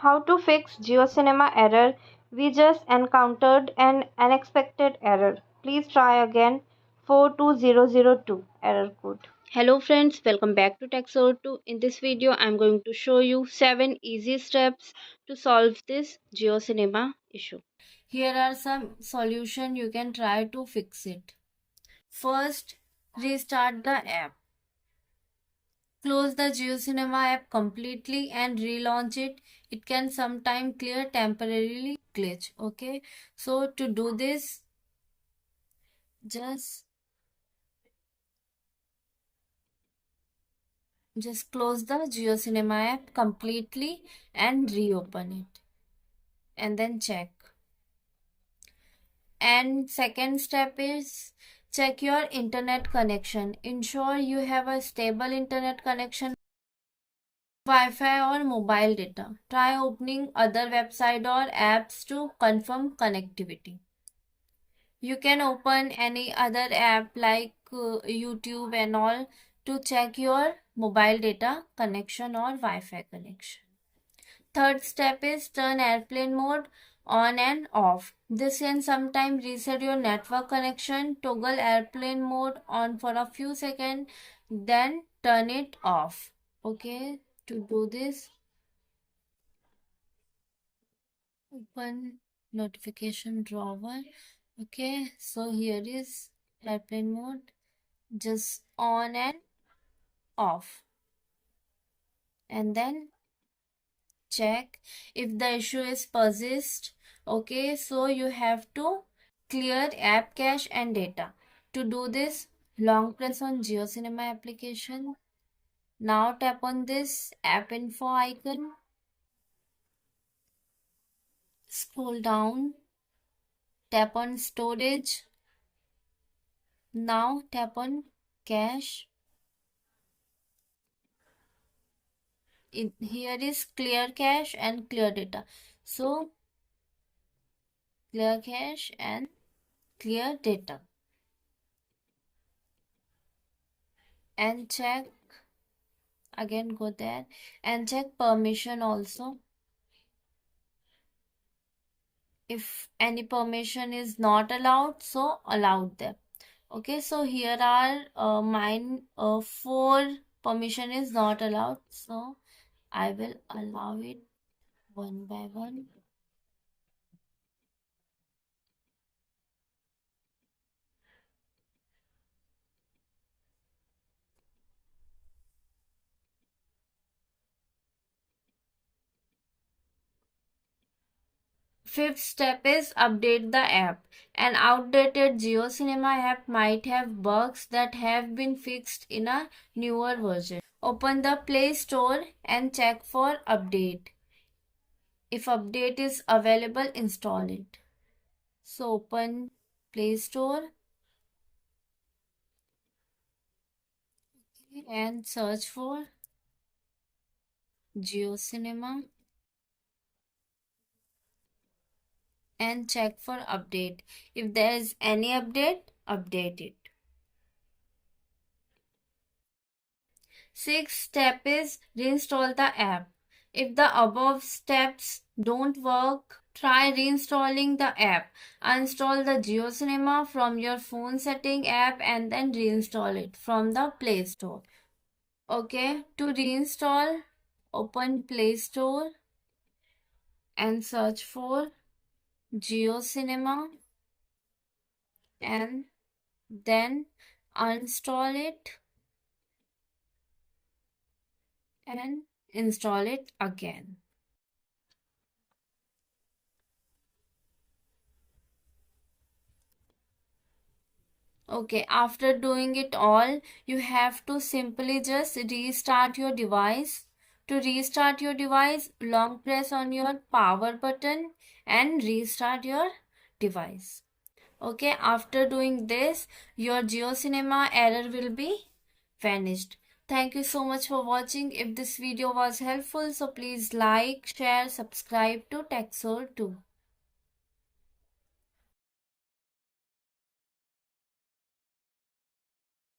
How to fix JioCinema error? We just encountered an unexpected error. Please try again. 42002 error code. Hello friends, welcome back to Tech02. In this video, I'm going to show you 7 easy steps to solve this JioCinema issue. Here are some solutions you can try to fix it. First, restart the app. Close the JioCinema app completely and relaunch it. It can sometimes clear temporarily glitch. Okay, so to do this, just close the JioCinema app completely and reopen it, and then check. And second step is check your internet connection. Ensure you have a stable internet connection, Wi-Fi or mobile data. Try opening other website or apps to confirm connectivity. You can open any other app like YouTube and all to check your mobile data connection or Wi-Fi connection. Third step is turn airplane mode on and off. This can sometimes reset your network connection. Toggle airplane mode on for a few seconds, then turn it off. Okay, to do this, open notification drawer. Okay, so here is airplane mode, just on and off, and then check if the issue is persist. Okay, so you have to clear app cache and data. To do this, long press on JioCinema application. Now tap on this app info icon. Scroll down, tap on storage. Now tap on cache. Here is clear cache and clear data. So clear cache and clear data, and check again, go there and check permission also. If any permission is not allowed, so allowed them. Okay, so here are mine 4 permission is not allowed, so I will allow it one by one. Fifth step is update the app. An outdated JioCinema app might have bugs that have been fixed in a newer version. Open the Play Store and check for update. If update is available, install it. So open Play Store and search for JioCinema and check for update. If there is any update, update it. Sixth step is reinstall the app. If the above steps don't work, try reinstalling the app. Uninstall the JioCinema from your phone setting app and then reinstall it from the Play Store. Okay, to reinstall, open Play Store and search for JioCinema and then uninstall it and install it again. Okay, after doing it all, you have to simply just restart your device. To restart your device, long press on your power button and restart your device. Okay, after doing this, your JioCinema error will be vanished. Thank you so much for watching. If this video was helpful, so please like, share, subscribe to Tech02.